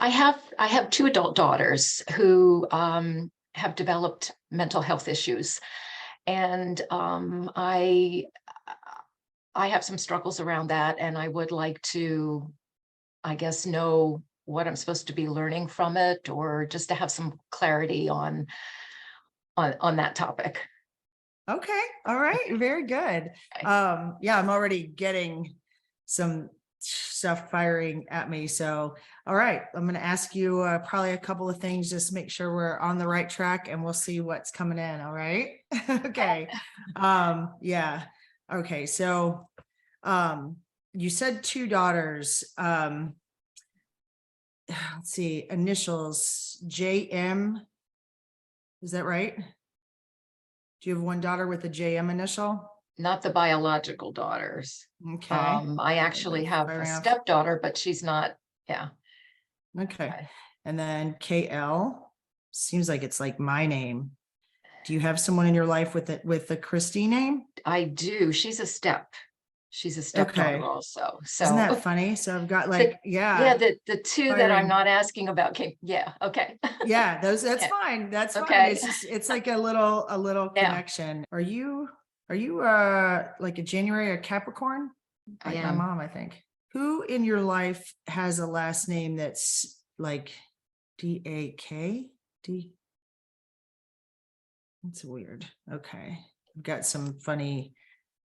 I have two adult daughters who have developed mental health issues, and I have some struggles around that, and I would like to, I guess, know what I'm supposed to be learning from it, or just to have some clarity on that topic. Okay. All right. Very good. Yeah, I'm already getting some stuff firing at me. So, all right, I'm going to ask you probably a couple of things, just to make sure we're on the right track, and we'll see what's coming in. All right. Okay. Yeah. Okay. So, you said two daughters. Let's see, initials JM. Is that right? Do you have one daughter with a JM initial? Not the biological daughters. Okay. I actually have a stepdaughter, but she's not. Yeah. Okay. And then KL seems like it's like my name. Do you have someone in your life with it with the Christy name? I do. She's a stepdaughter also. So isn't that funny? So I've got like, yeah, the two that I'm not asking about came. Yeah. Okay. Yeah, that's Okay. fine. That's fine. Okay. It's like a little connection. Are you like a January or Capricorn? Like my mom, I think. Who in your life has a last name that's like DAK? That's weird. Okay. I've got some funny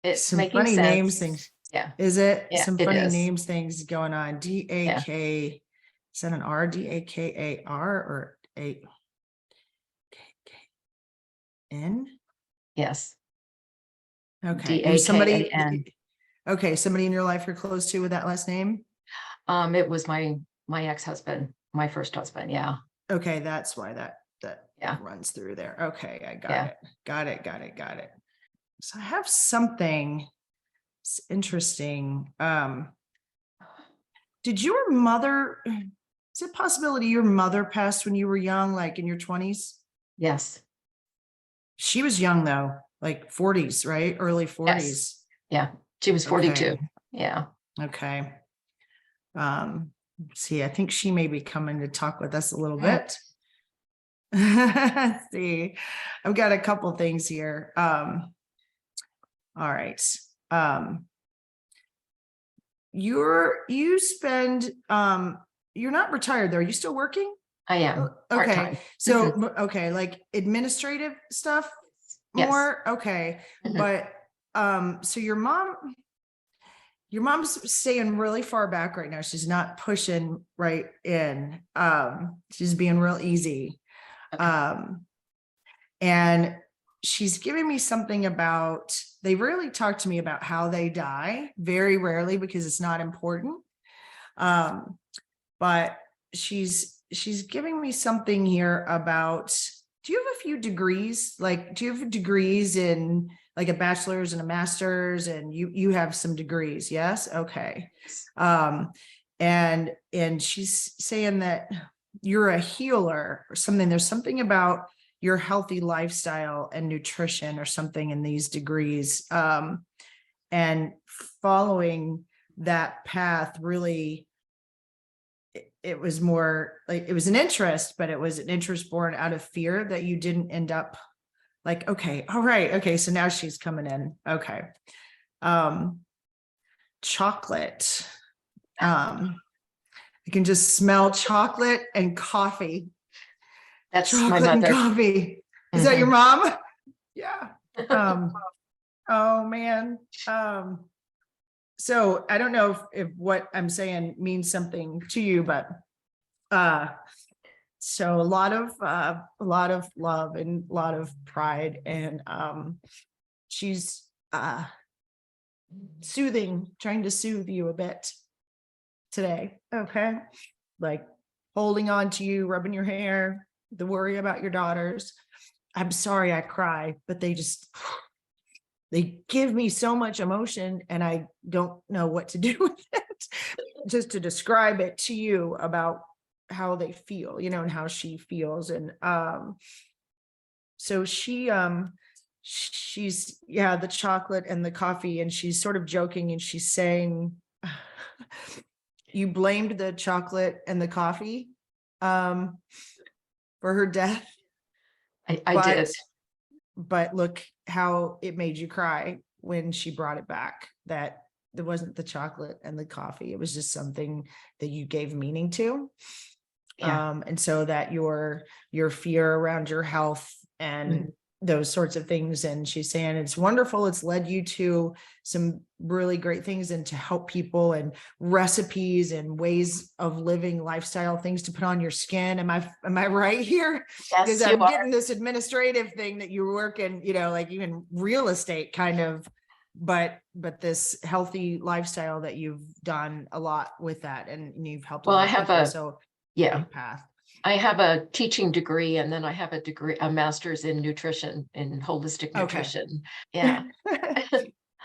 names things. Yeah. Is it? Yeah, some it funny is. names things going on. DAK. Is that an R? DAKAR or A N? Yes. Okay. DAKAN. Okay, somebody in your life you're close to with that last name? It was my ex-husband, my first husband. Yeah. Okay, that's why that runs through there. Okay, I got it. So I have something interesting. Did your mother, is it a possibility your mother passed when you were young, like in your 20s? Yes. She was young though, like 40s, right? Early 40s. Yes. Yeah. She was 42. Okay. Yeah. Okay. See, I think she may be coming to talk with us a little bit. See, I've got a couple things here. All right. You're not retired though. Are you still working? I am. Okay. Part-time. So, okay. Like administrative stuff more. Yes. Okay. But, so your mom's staying really far back right now. She's not pushing right in. She's being real easy. Okay. And she's giving me something about, they rarely talk to me about how they die, very rarely, because it's not important. But she's giving me something here about, do you have a few degrees? Like, do you have degrees in like a bachelor's and a master's, and you have some degrees? Yes. Okay. And she's saying that you're a healer or something. There's something about your healthy lifestyle and nutrition or something in these degrees. And following that path, really, it was more like, it was an interest, but it was an interest born out of fear that you didn't end up like, okay, all right. Okay. So now she's coming in. Okay. Chocolate. I can just smell chocolate and coffee. That's chocolate my mother. And coffee. Is that your mom? Yeah. Oh man. So I don't know if what I'm saying means something to you, but so a lot of love and a lot of pride, and she's trying to soothe you a bit today. Okay. Like holding on to you, rubbing your hair, the worry about your daughters. I'm sorry I cry, but they give me so much emotion, and I don't know what to do with it. Just to describe it to you about how they feel, and how she feels. And so she's the chocolate and the coffee, and she's sort of joking, and she's saying, you blamed the chocolate and the coffee um, for her death, I did. but look how it made you cry when she brought it back, that there wasn't the chocolate and the coffee. It was just something that you gave meaning to. Yeah. And so that your fear around your health and Mhm. those sorts of things. And she's saying it's wonderful. It's led you to some really great things and to help people and recipes and ways of living, lifestyle things to put on your skin. Am I right here? Because Yes, you I'm are. getting this administrative thing that you work in, like even real estate kind of, but this healthy lifestyle that you've done a lot with that, and you've helped a Well, lot I of have people. So yeah, great path. I have a teaching degree, and then I have a master's in nutrition, in holistic Okay. nutrition. Yeah.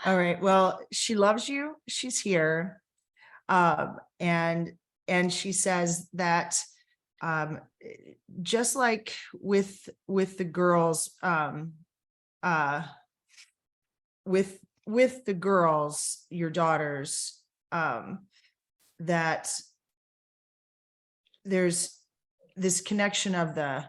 All right. Well, she loves you. She's here. And she says that just like with the girls, uh with the girls, your daughters, that there's this connection of the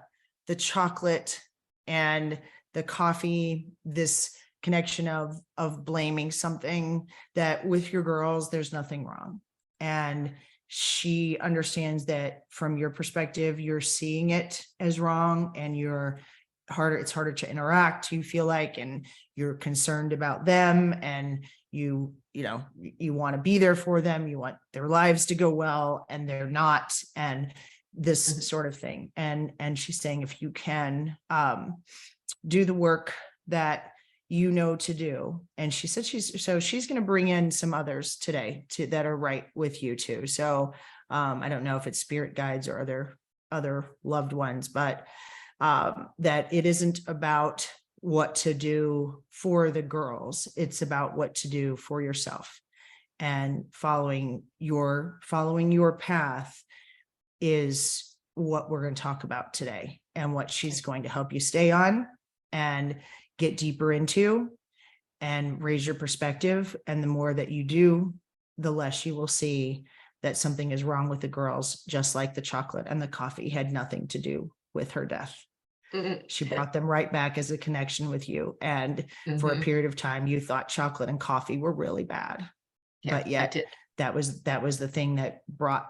chocolate and the coffee, this connection of blaming something, that with your girls there's nothing wrong, and she understands that from your perspective you're seeing it as wrong, and it's harder to interact, you feel like, and you're concerned about them, and you want to be there for them, you want their lives to go well, and they're not, and this sort of thing. And she's saying, if you can do the work that you know to do. And she said she's going to bring in some others today that are right with you too. So I don't know if it's spirit guides or other loved ones, but that it isn't about what to do for the girls. It's about what to do for yourself, and following your path is what we're going to talk about today, and what she's going to help you stay on and get deeper into and raise your perspective. And the more that you do, the less you will see that something is wrong with the girls, just like the chocolate and the coffee had nothing to do with her death. She brought them right back as a connection with you. And for a period of time, you thought chocolate and coffee were really bad. Yeah, but yet that was the thing that brought,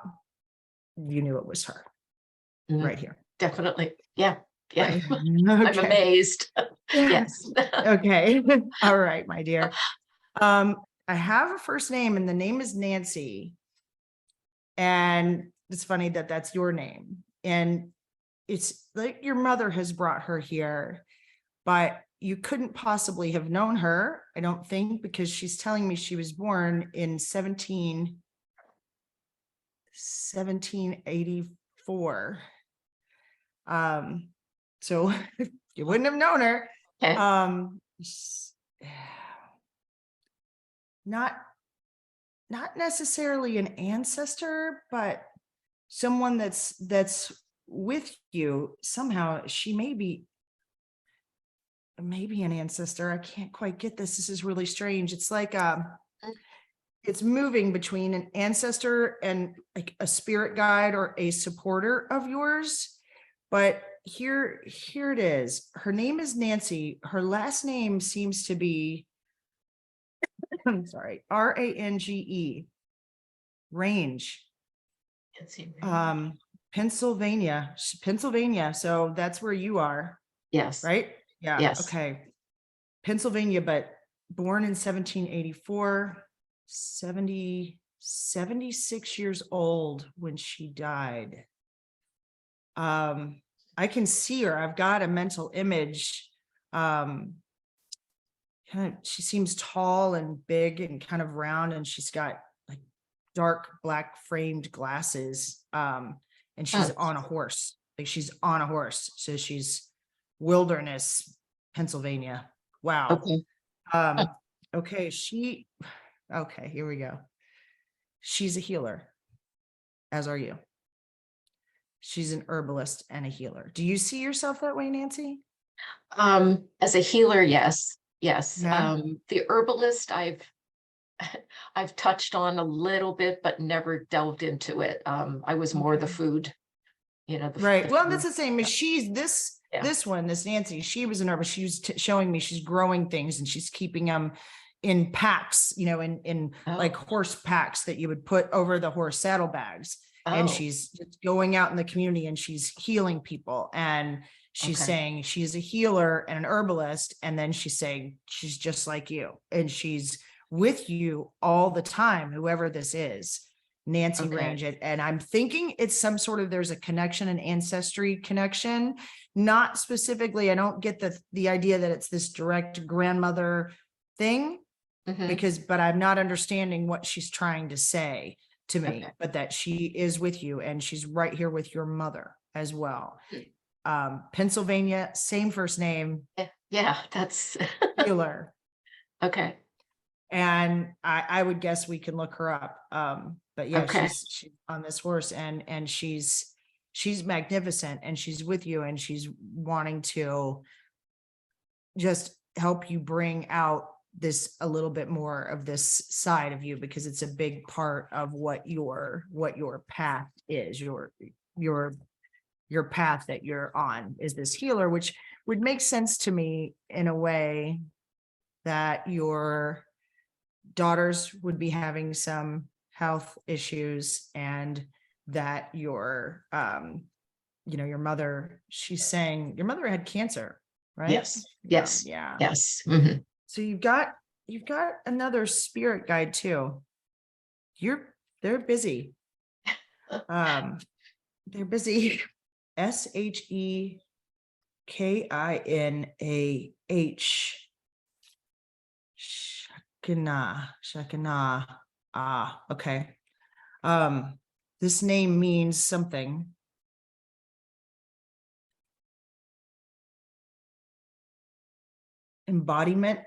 you knew it was her right here. Definitely. Yeah. Yeah. Right. I'm Okay. amazed. Yes. Okay. All right, my dear. I have a first name, and the name is Nancy. And it's funny that that's your name. And it's like your mother has brought her here, but you couldn't possibly have known her, I don't think, because she's telling me she was born in 1784. So you wouldn't have known her. Okay. Not necessarily an ancestor, but someone that's with you somehow. She may be maybe an ancestor. I can't quite get this. This is really strange. It's like it's moving between an ancestor and like a spirit guide or a supporter of yours. But here it is. Her name is Nancy. Her last name seems to be, I'm sorry, Range. Range. Pennsylvania. So that's where you are. Yes. Right? Yeah. Yes. Okay. Pennsylvania, but born in 1784, 76 years old when she died. I can see her. I've got a mental image. She seems tall and big and kind of round, and she's got like dark black framed glasses. And she's on a horse. Like she's on a horse. So she's Wilderness, Pennsylvania. Wow. Okay. Okay. Okay, here we go. She's a healer, as are you. She's an herbalist and a healer. Do you see yourself that way, Nancy? As a healer, yes. Yes. Yeah. The herbalist I've touched on a little bit, but never delved into it. I was more the food you know, Right. Well, that's few- the same as she's this, Yeah. this Nancy, she was an herbalist. She was showing me she's growing things and she's keeping them in packs, you know, in like Oh, horse packs that you would put over the horse saddlebags. And oh, she's just going out in the community and she's healing people. And she's okay. saying she's a healer and an herbalist. And then she's saying she's just like you. And she's with you all the time, whoever this is. Nancy Okay. Range. And I'm thinking it's some sort of, there's a connection, an ancestry connection, not specifically. I don't get the idea that it's this direct grandmother thing, Mhm. but I'm not understanding what she's trying to say to me, Okay. but that she is with you and she's right here with your mother as well. Pennsylvania, same first name, Yeah, that's healer. okay. And I would guess we can look her up. But yeah, Okay. she's on this horse and she's magnificent and she's with you and she's wanting to just help you bring out this a little bit more of this side of you, because it's a big part of what your path is, your path that you're on is this healer, which would make sense to me in a way that your daughters would be having some health issues and that your your mother, she's saying your mother had cancer, right? Yes. Yes. Yeah. Yes. Mhm. So you've got another spirit guide too. They're busy. They're busy. Shekhinah. Shekinah. Ah, okay. This name means something. Embodiment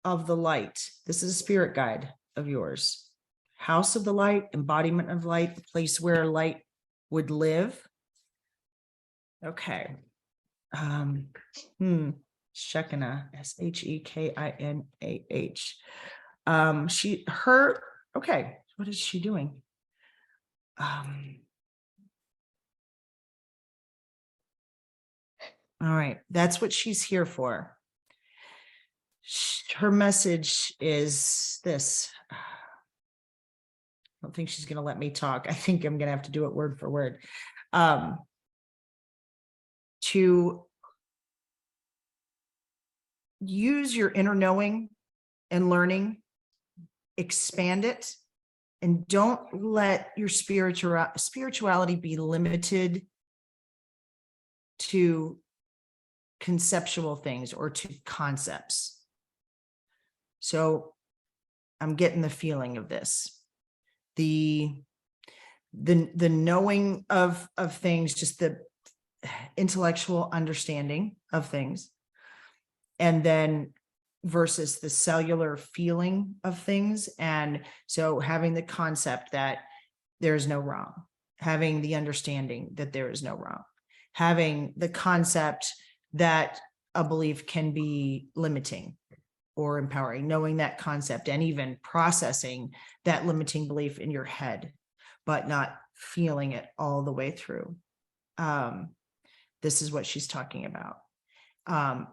of the light. This is a spirit guide of yours. House of the light, embodiment of light, the place where light would live. Okay. Shekinah, Shekinah. Okay, what is she doing? All right, that's what she's here for. Her message is this. I don't think she's going to let me talk. I think I'm going to have to do it word for word. To use your inner knowing and learning, expand it, and don't let your spirituality be limited to conceptual things or to concepts. So I'm getting the feeling of this. The knowing of things, just the intellectual understanding of things, and then versus the cellular feeling of things. And so having the concept that there is no wrong, having the understanding that there is no wrong, having the concept that a belief can be limiting or empowering, knowing that concept and even processing that limiting belief in your head, but not feeling it all the way through. This is what she's talking about.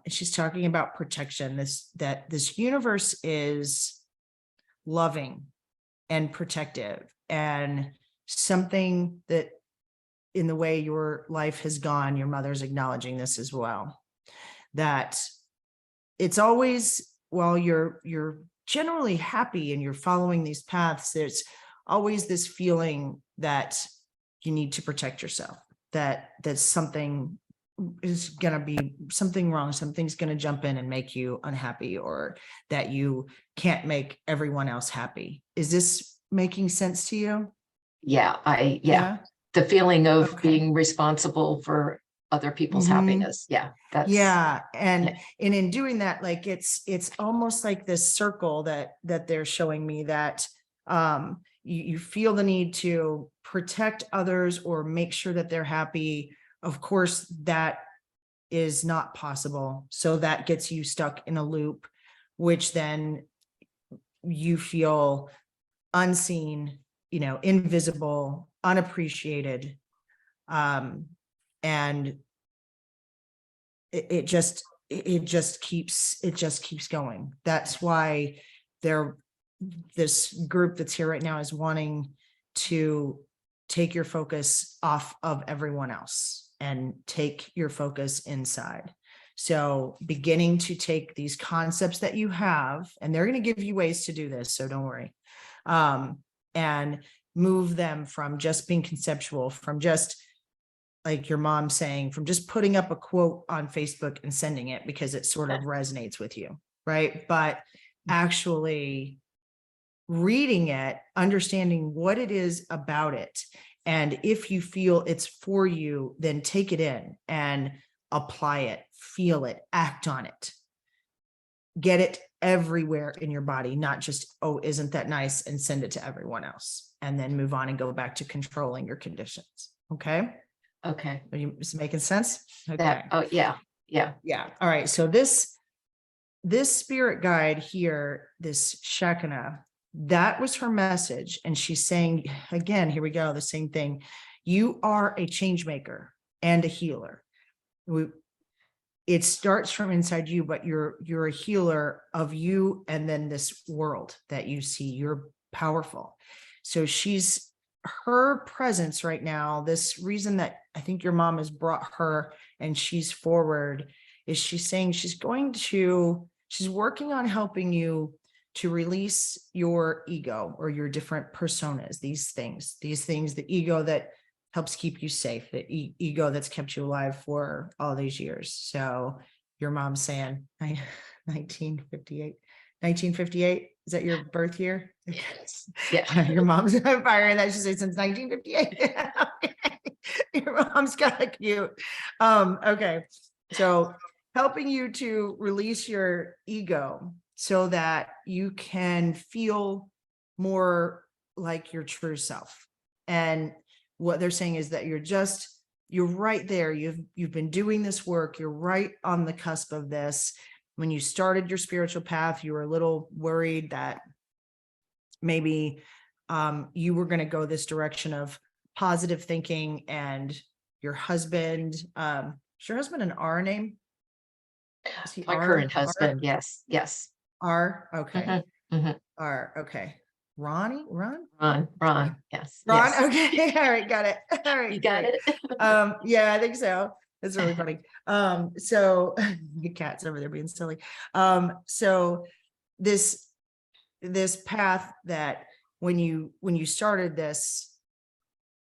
She's talking about protection, that this universe is loving and protective, and something that in the way your life has gone, your mother's acknowledging this as well, that it's always, while you're generally happy and you're following these paths, there's always this feeling that you need to protect yourself, that something is going to be something wrong, something's going to jump in and make you unhappy, or that you can't make everyone else happy. Is this making sense to you? Yeah. Yeah. The feeling of Okay. being responsible for other people's happiness. Yeah. That's Yeah. And yeah. in doing that, like it's almost like this circle that they're showing me, that you feel the need to protect others or make sure that they're happy. Of course, that is not possible. So that gets you stuck in a loop, which then you feel unseen, invisible, unappreciated. and it just keeps going. That's why this group that's here right now is wanting to take your focus off of everyone else and take your focus inside. So beginning to take these concepts that you have, and they're going to give you ways to do this, so don't worry, and move them from just being conceptual, from just like your mom saying, from just putting up a quote on Facebook and sending it because it sort of resonates with you, right? But actually reading it, understanding what it is about it. And if you feel it's for you, then take it in and apply it, feel it, act on it. Get it everywhere in your body, not just, oh, isn't that nice, and send it to everyone else, and then move on and go back to controlling your conditions. Okay. Okay. Are you making sense? Okay. That, oh, yeah. Yeah. Yeah. All right. So this spirit guide here, this Shekinah, that was her message. And she's saying, again, here we go, the same thing. You are a change maker and a healer. It starts from inside you, but you're a healer of you and then this world that you see. You're powerful. So her presence right now, this reason that I think your mom has brought her and she's forward, is she's saying she's working on helping you to release your ego or your different personas, these things, the ego that helps keep you safe, the ego that's kept you alive for all these years. So your mom's saying 1958, is that your birth year? Yes. Yeah. Your mom's on fire, and that she said since 1958. Your mom's kind of cute. Okay. So helping you to release your ego so that you can feel more like your true self. And what they're saying is that you're right there. You've been doing this work. You're right on the cusp of this. When you started your spiritual path, you were a little worried that maybe you were going to go this direction of positive thinking, and your husband, is your husband an R name? Is he My R? current husband. Yes. Yes. R. Okay. Mhm, mhm. R. Okay. Ron? Ron. Yes. Ron. Yes. Okay. All right. Got it. All right. You got great. it. Yeah, I think so. That's really funny. So the cat's over there being silly. So this path that when you started this,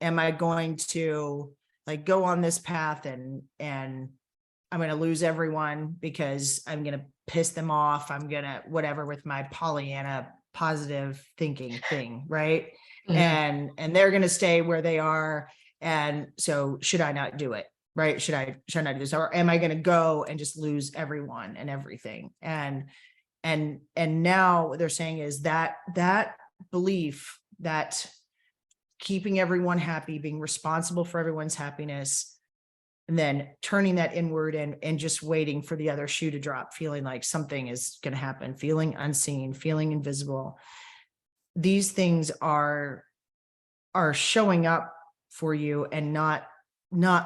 am I going to like go on this path and I'm going to lose everyone because I'm going to piss them off. I'm going to whatever with my Pollyanna positive thinking thing. Right. Mhm. And they're going to stay where they are. And so should I not do it? Right. Should I not do this? Or am I going to go and just lose everyone and everything? And now what they're saying is that belief that keeping everyone happy, being responsible for everyone's happiness, and then turning that inward and just waiting for the other shoe to drop, feeling like something is going to happen, feeling unseen, feeling invisible. These things are showing up for you and not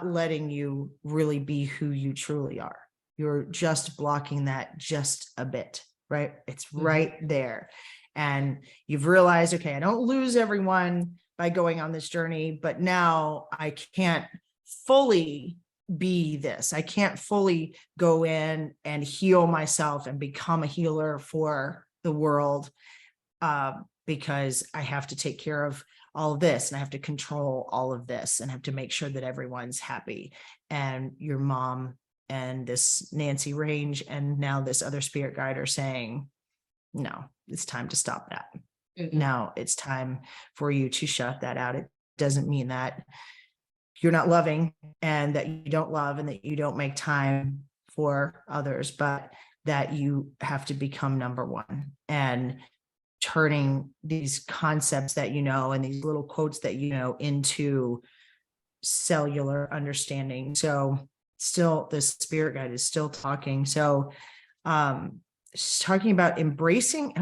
letting you really be who you truly are. You're just blocking that just a bit, right? It's right there. And you've realized, okay, I don't lose everyone by going on this journey, but now I can't fully be this. I can't fully go in and heal myself and become a healer for the world because I have to take care of all of this and I have to control all of this and have to make sure that everyone's happy. And your mom and this Nancy Range and now this other spirit guide are saying, no, it's time to stop that. Now it's time for you to shut that out. It doesn't mean that you're not loving and that you don't love and that you don't make time for others, but that you have to become number one and turning these concepts that you know and these little quotes that you know into cellular understanding. So still the spirit guide is still talking. So she's talking about embracing.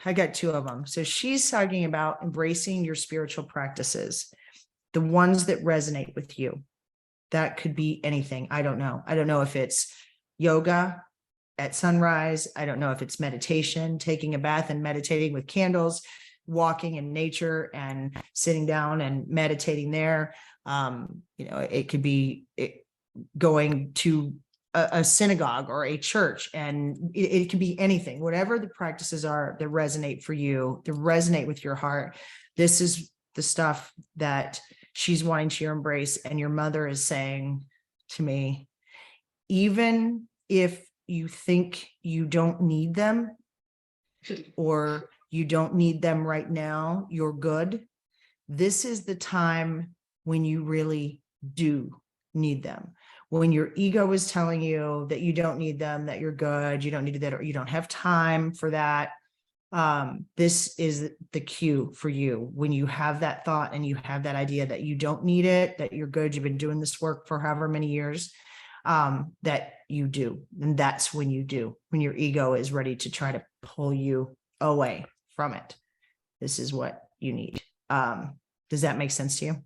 I got two of them. So she's talking about embracing your spiritual practices the ones that resonate with you. That could be anything. I don't know. I don't know if it's yoga at sunrise. I don't know if it's meditation, taking a bath and meditating with candles, walking in nature and sitting down and meditating there. It could be going to a synagogue or a church, and it can be anything, whatever the practices are that resonate for you, that resonate with your heart. This is the stuff that she's wanting to embrace. And your mother is saying to me, even if you think you don't need them or you don't need them right now, you're good. This is the time when you really do need them. When your ego is telling you that you don't need them, that you're good, you don't need that, or you don't have time for that. This is the cue for you. When you have that thought and you have that idea that you don't need it, that you're good, you've been doing this work for however many years, that you do. And that's when you do, when your ego is ready to try to pull you away from it. This is what you need. Does that make sense to you?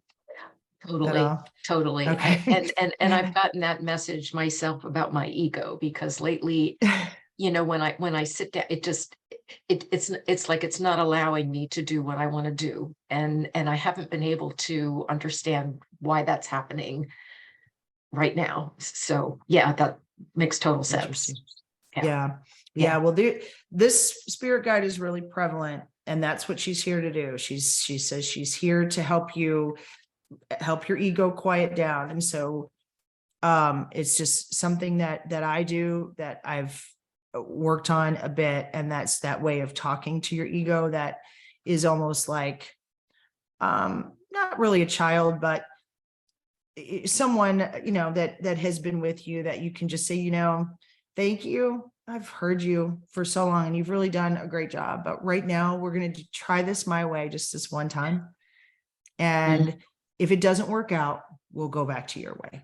Totally. Okay. And I've gotten that message myself about my ego, because lately, when I sit down, it's like it's not allowing me to do what I want to do. And I haven't been able to understand why that's happening right now. So yeah, that makes total sense. Yeah. Well, this spirit guide is really prevalent, and that's what she's here to do. She says she's here to help your ego quiet down. And so it's just something that I do, that I've worked on a bit, and that's that way of talking to your ego that is almost like not really a child, but someone that has been with you, that you can just say, thank you, I've heard you for so long and you've really done a great job, but right now we're going to try this my way, just this one time, and if it doesn't work out, we'll go back to your way,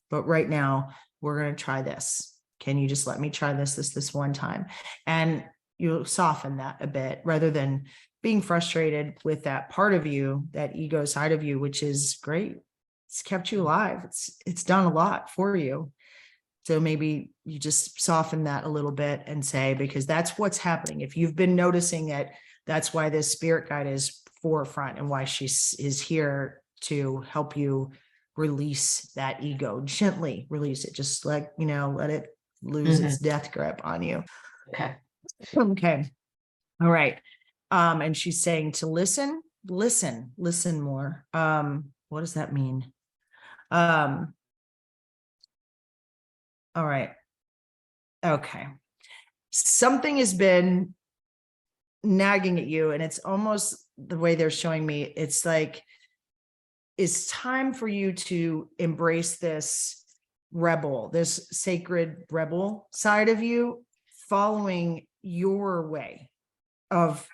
but right now we're going to try this. Can you just let me try this one time? And you'll soften that a bit, rather than being frustrated with that part of you, that ego side of you, which is great. It's kept you alive. It's done a lot for you. So maybe you just soften that a little bit and say, because that's what's happening. If you've been noticing it, that's why this spirit guide is forefront, and why she is here to help you release that ego, gently release it. Just let it lose its death grip on you. Okay. All right. And she's saying to listen more. What does that mean? All right. Okay. Something has been nagging at you, and it's almost the way they're showing me. It's like, it's time for you to embrace this sacred rebel side of you, following your way of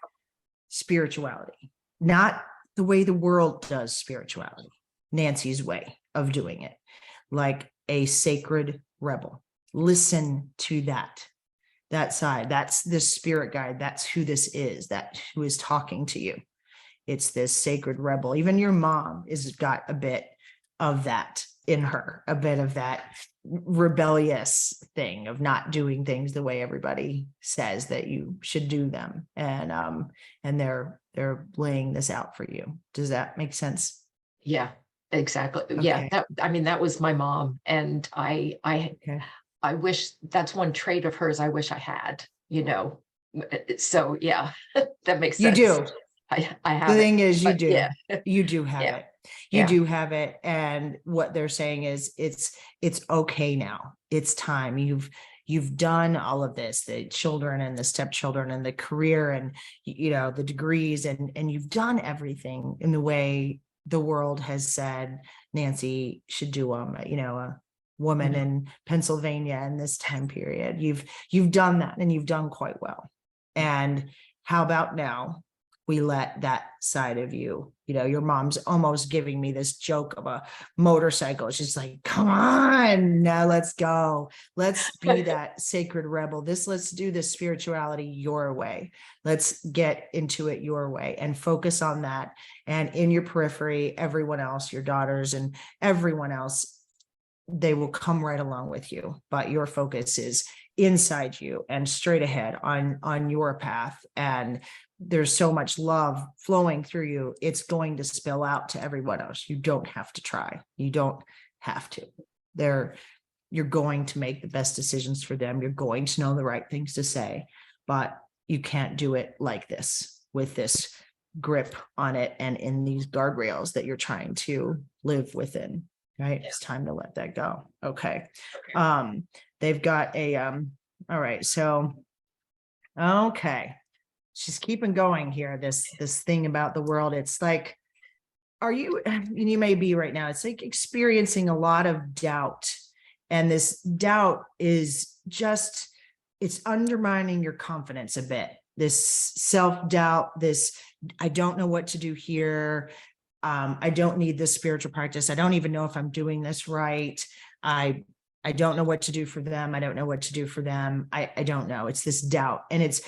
spirituality, not the way the world does spirituality, Nancy's way of doing it, like a sacred rebel. Listen to that side. That's the spirit guide. That's who this is, who is talking to you. It's this sacred rebel. Even your mom has got a bit of that in her, a bit of that rebellious thing of not doing things the way everybody says that you should do them. And they're laying this out for you. Does that make sense? Yeah, exactly. Okay. Yeah. That was my mom. And I wish that's one trait of hers I wish I had, So yeah, that makes sense. You do. I have the thing is, you but do. Yeah. You do have it. You do have it. And what they're saying is it's okay now. It's time. You've done all of this, the children and the stepchildren and the career and the degrees, and you've done everything in the way the world has said Nancy should do them. A woman in Pennsylvania in this time period. You've done that, and you've done quite well. And how about now we let that side of you, your mom's almost giving me this joke of a motorcycle. She's like, come on, now let's go. Let's be that sacred rebel. Let's do this spirituality your way. Let's get into it your way and focus on that. And in your periphery, everyone else, your daughters and everyone else, they will come right along with you. But your focus is inside you and straight ahead on your path. And there's so much love flowing through you. It's going to spill out to everyone else. You don't have to try. You don't have to. You're going to make the best decisions for them. You're going to know the right things to say, but you can't do it like this, with this grip on it and in these guardrails that you're trying to live within, right? It's time to let that go. Okay. They've got a, all right. So, okay. She's keeping going here. This thing about the world. It's like, you may be right now, it's like experiencing a lot of doubt. And this doubt is just, it's undermining your confidence a bit. This self-doubt, I don't know what to do here. I don't need this spiritual practice. I don't even know if I'm doing this right. I don't know what to do for them. I don't know what to do for them. I don't know. It's this doubt, and it's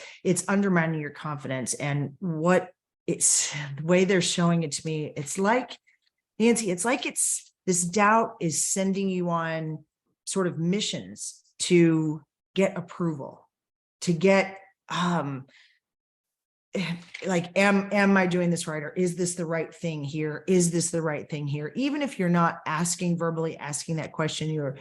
undermining your confidence. And the way they're showing it to me, it's like, Nancy, this doubt is sending you on sort of missions to get approval, to get, like, am I doing this right? Or is this the right thing here? Is this the right thing here? Even if you're not verbally asking that question, you're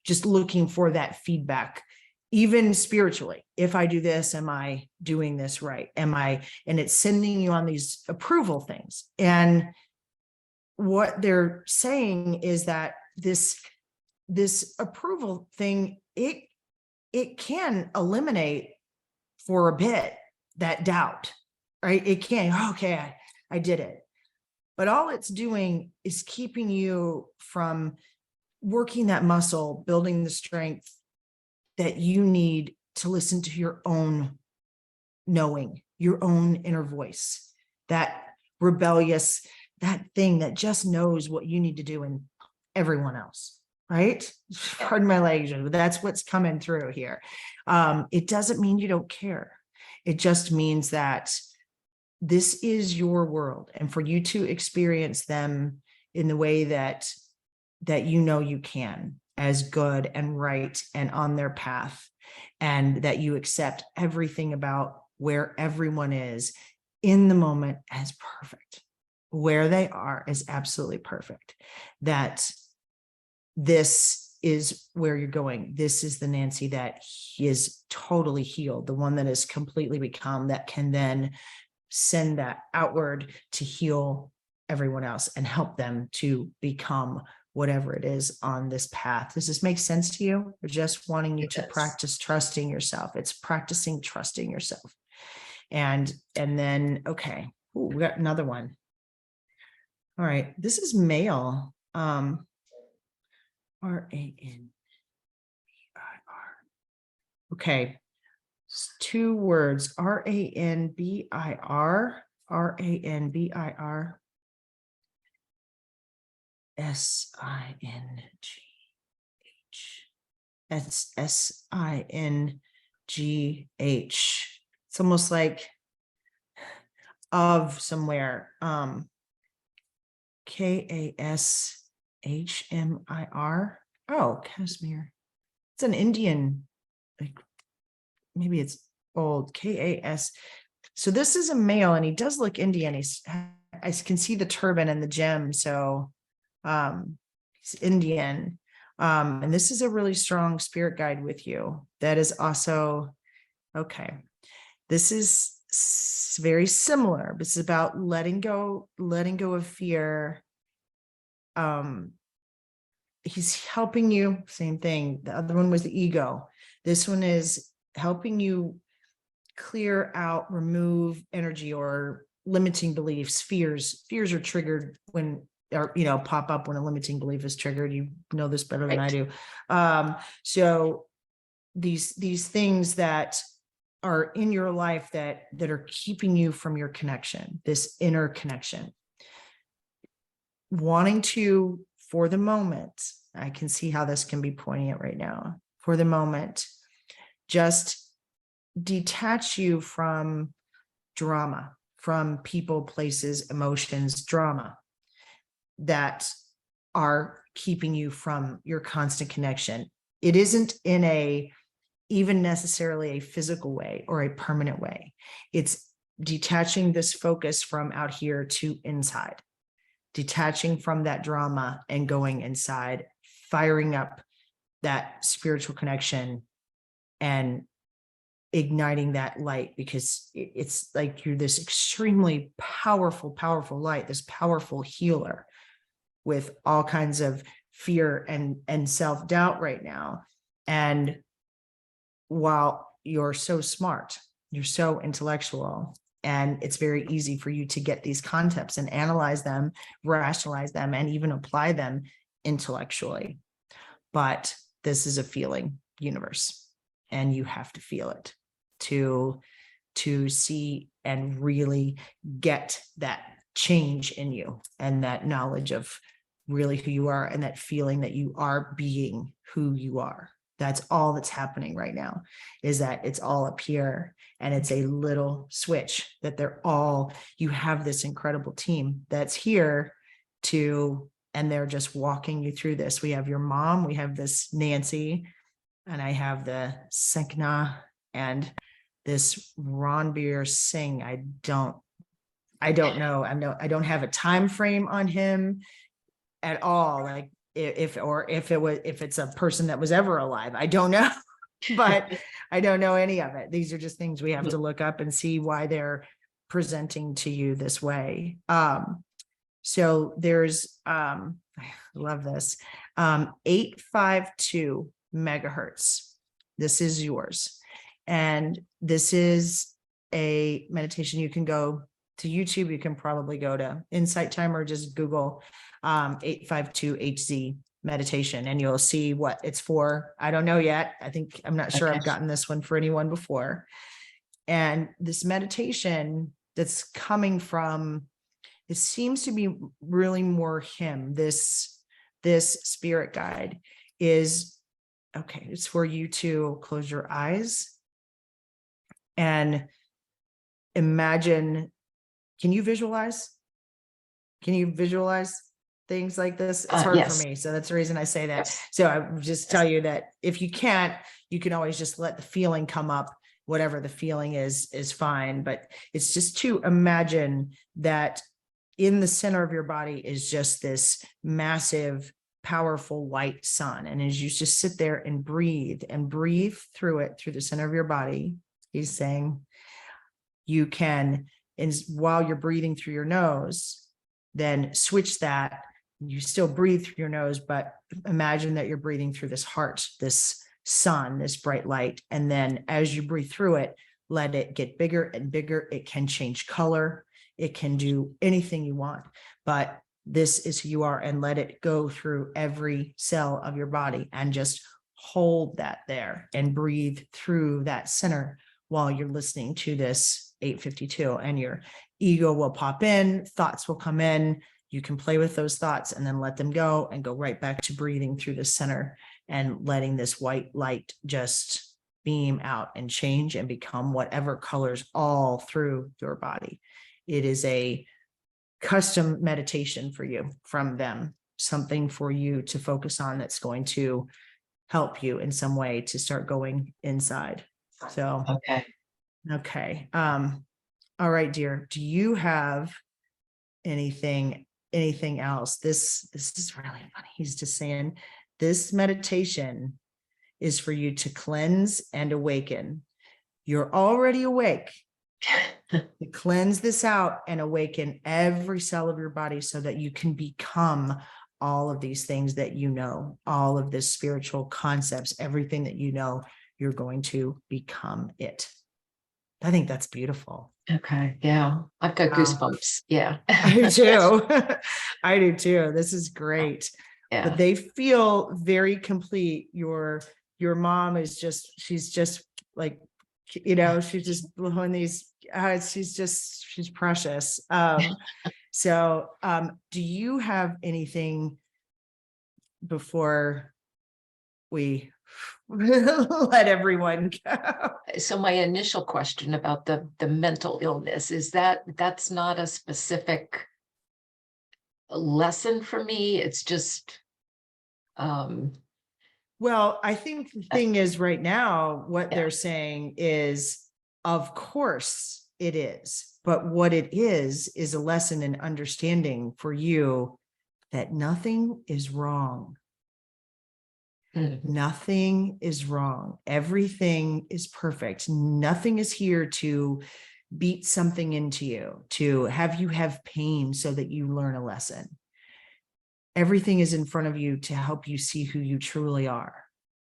just looking for that feedback, even spiritually. If I do this, am I doing this right? And it's sending you on these approval things. And what they're saying is that this approval thing, it can eliminate for a bit that doubt, right? It can, okay, I did it. But all it's doing is keeping you from working that muscle, building the strength that you need to listen to your own knowing, your own inner voice, that rebellious, that thing that just knows what you need to do and everyone else, right? Pardon my language, but that's what's coming through here. It doesn't mean you don't care. It just means that this is your world, and for you to experience them in the way that you can, as good and right and on their path, and that you accept everything about where everyone is in the moment as perfect, where they are is absolutely perfect, that this is where you're going. This is the Nancy that is totally healed, the one that is completely become, that can then send that outward to heal everyone else and help them to become whatever it is on this path. Does this make sense to you? Or just wanting you to practice trusting yourself? It's practicing trusting yourself. And then, okay. Ooh, we got another one. All right. This is male. R-A-N-B-I-R. Okay. It's 2 words. R-A-N-B-I-R. R-A-N-B-I-R. S-I-N-G-H. That's S-I-N-G-H. It's almost like of somewhere. K-A-S-H-M-I-R. Oh, Kashmir. It's an Indian, like, maybe it's old. K-A-S. So this is a male, and he does look Indian. I can see the turban and the gem. So he's Indian. And this is a really strong spirit guide with you. That is also, okay. This is very similar. This is about letting go of fear. He's helping you, same thing. The other one was the ego. This one is helping you clear out, remove energy or limiting beliefs. Fears are triggered pop up when a limiting belief is triggered. You know this better than I do. So these things that are in your life that are keeping you from your connection, this inner connection. Wanting to, for the moment, I can see how this can be poignant right now, for the moment, just detach you from drama, from people, places, emotions, drama that are keeping you from your constant connection. It isn't in a even necessarily a physical way or a permanent way. It's detaching this focus from out here to inside, detaching from that drama and going inside, firing up that spiritual connection and igniting that light, because it's like you're this extremely powerful light, this powerful healer with all kinds of fear and self-doubt right now. And while you're so smart, you're so intellectual, and it's very easy for you to get these concepts and analyze them, rationalize them, and even apply them intellectually. But this is a feeling universe, and you have to feel it to see and really get that change in you and that knowledge of really who you are and that feeling that you are being who you are. That's all that's happening right now, is that it's all up here, and it's a little switch that you have this incredible team that's here and they're just walking you through this. We have your mom, we have this Nancy, and I have the Senkna and this Ranbir Singh. I don't know. I don't have a time frame on him at all. Like if it's a person that was ever alive, I don't know, but I don't know any of it. These are just things we have to look up and see why they're presenting to you this way. So there's, I love this, 852 megahertz. This is yours. And this is a meditation. You can go to YouTube. You can probably go to Insight Timer, just Google 852 HZ meditation, and you'll see what it's for. I don't know yet. I'm not sure I've gotten this one for anyone before. And this meditation that's coming from, it seems to be really more him. This spirit guide is, okay, it's for you to close your eyes and imagine. Can you visualize things like this? It's hard for me. So that's the reason I say that. Yes. So I would just tell you that if you can't, you can always just let the feeling come up. Whatever the feeling is fine. But it's just to imagine that in the center of your body is just this massive, powerful white sun. And as you just sit there and breathe through it, through the center of your body, he's saying you can, and while you're breathing through your nose, then switch that. You still breathe through your nose, but imagine that you're breathing through this heart, this sun, this bright light. And then as you breathe through it, let it get bigger and bigger. It can change color. It can do anything you want, but this is who you are, and let it go through every cell of your body and just hold that there and breathe through that center while you're listening to this 852, and your ego will pop in, thoughts will come in. You can play with those thoughts and then let them go and go right back to breathing through the center and letting this white light just beam out and change and become whatever colors all through your body. It is a custom meditation for you from them, something for you to focus on that's going to help you in some way to start going inside. So, okay. All right, dear. Do you have anything else? This is really funny. He's just saying this meditation is for you to cleanse and awaken. You're already awake. To cleanse this out and awaken every cell of your body so that you can become all of these things that you know, all of this spiritual concepts, everything that you know, you're going to become it. I think that's beautiful. Okay. Yeah. I've got goosebumps. Yeah. I do too. I do too. This is great. Yeah. But they feel very complete. Your mom is she's just like she's just blowing these, she's precious. So, do you have anything before we let everyone go? So my initial question about the mental illness is that's not a specific lesson for me. It's just, Well, I think the thing is right now, what they're saying is, of course it is, but what it is a lesson in understanding for you that nothing is wrong. Nothing is wrong. Everything is perfect. Nothing is here to beat something into you, to have you have pain so that you learn a lesson. Everything is in front of you to help you see who you truly are,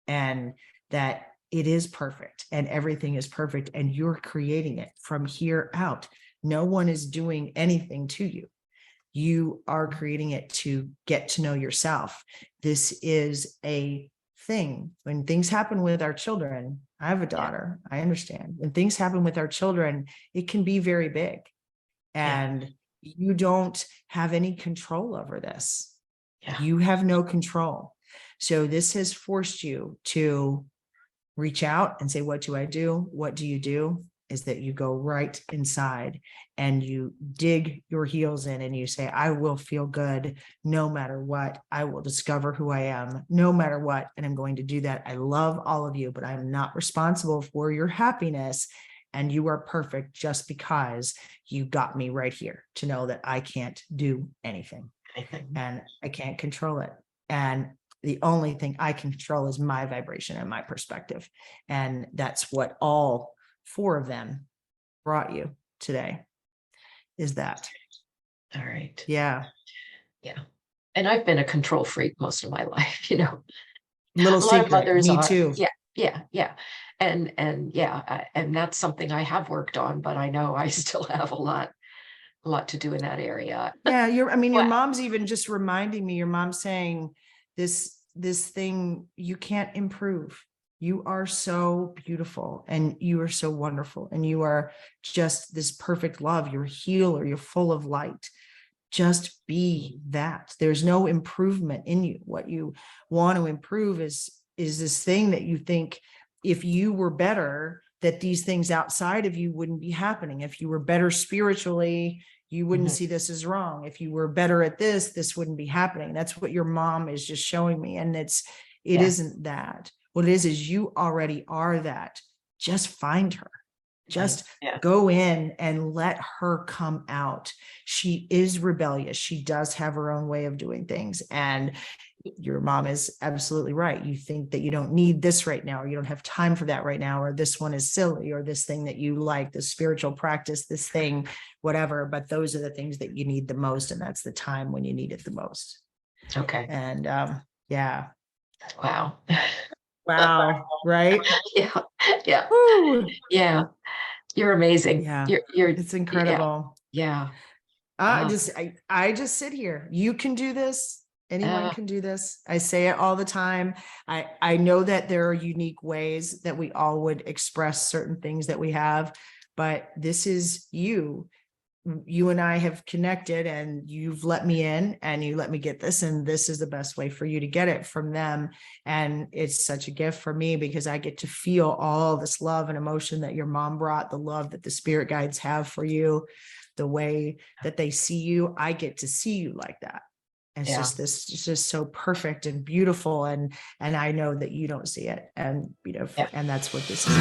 and that it is perfect and everything is perfect and you're creating it from here out. No one is doing anything to you. You are creating it to get to know yourself. This is a thing. When things happen with our children, I have a daughter, I understand. When things happen with our children, it can be very big. And you don't have any control over this. You have no control. So this has forced you to reach out and say, what do I do? What do you do? Is that you go right inside and you dig your heels in and you say, I will feel good no matter what. I will discover who I am no matter what. And I'm going to do that. I love all of you, but I'm not responsible for your happiness. And you are perfect just because you got me right here to know that I can't do anything and I can't control it. And the only thing I can control is my vibration and my perspective. And that's what all 4 of them brought you today, is that. All right. Yeah. Yeah. And I've been a control freak most of my life, Little a lot secret, of mothers me are. too. Yeah. And that's something I have worked on, but I know I still have a lot to do in that area. Yeah, your mom's even just reminding me, your mom's saying this thing, you can't improve. You are so beautiful and you are so wonderful and you are just this perfect love. You're a healer. You're full of light. Just be that. There's no improvement in you. What you want to improve is this thing that you think if you were better, that these things outside of you wouldn't be happening. If you were better spiritually, you wouldn't see this as wrong. If you were better at this wouldn't be happening. That's what your mom is just showing me. And it isn't that. What it is you already are that. Just find her. Just go in and let her come out. She is rebellious. She does have her own way of doing things. And your mom is absolutely right. You think that you don't need this right now, or you don't have time for that right now, or this one is silly, or this thing that you like, the spiritual practice, this thing, whatever. But those are the things that you need the most. And that's the time when you need it the most. Okay. And Wow. Wow. Right. Yeah. Woo. Yeah. You're amazing. Yeah. You're It's incredible. Yeah. I just sit here. You can do this. Anyone can do this. I say it all the time. I know that there are unique ways that we all would express certain things that we have, but this is you. You and I have connected and you've let me in and you let me get this. And this is the best way for you to get it from them. And it's such a gift for me because I get to feel all this love and emotion that your mom brought, the love that the spirit guides have for you, the way that they see you. I get to see you like that. It's just so perfect and beautiful. And I know that you don't see it. And, and that's what this is.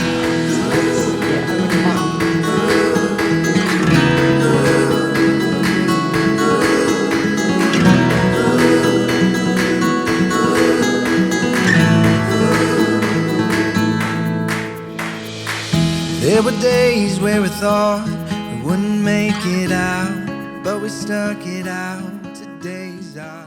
There were days where we thought we wouldn't make it out, but we stuck it out. Today's our